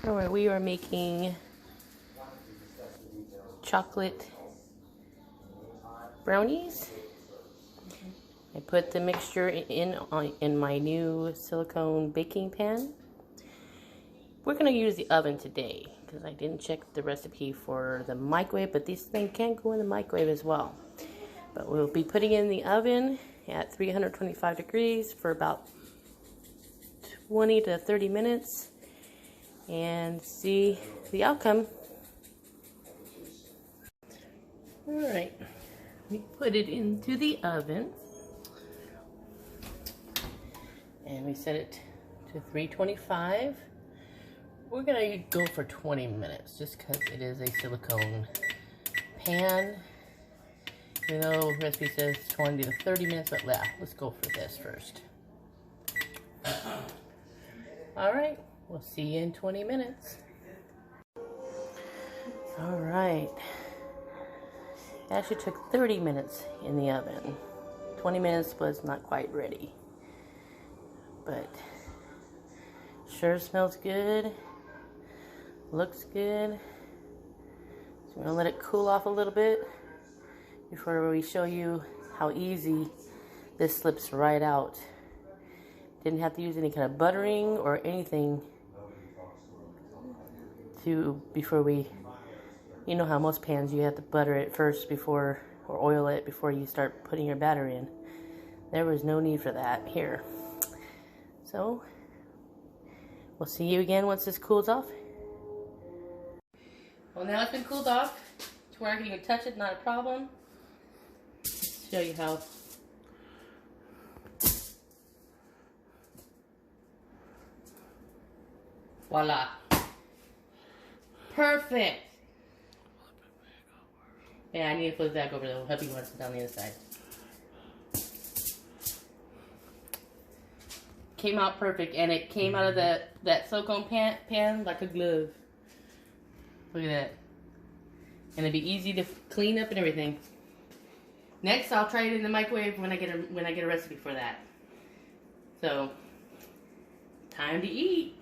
Alright, we are making chocolate brownies. I put the mixture in my new silicone baking pan. We're going to use the oven today because I didn't check the recipe for the microwave, but these things can go in the microwave as well. But we'll be putting it in the oven at 325 degrees for about 20 to 30 minutes and see the outcome. Alright, we put it into the oven and we set it to 325. We're going to go for 20 minutes just because it is a silicone pan. You know, the recipe says 20 to 30 minutes, but yeah, let's go for this first. Alright, we'll see you in 20 minutes. Alright. It actually took 30 minutes in the oven. 20 minutes was not quite ready. But sure smells good. Looks good. So we're going to let it cool off a little bit before we show you how easy this slips right out. Didn't have to use any kind of buttering or anything before we, you know how most pans you have to butter it first before, or oil it before you start putting your batter in. There was no need for that here. So we'll see you again once this cools off. Well, now it's been cooled off to where I can even touch it, not a problem. Let's show you how. Voila. Perfect. Yeah, I need to flip that over the hubby wants it down the other side. Came out perfect, and it came out of that silicone pan like a glove. Look at that. And it'd be easy to clean up and everything. Next, I'll try it in the microwave when I get a recipe for that. So, time to eat.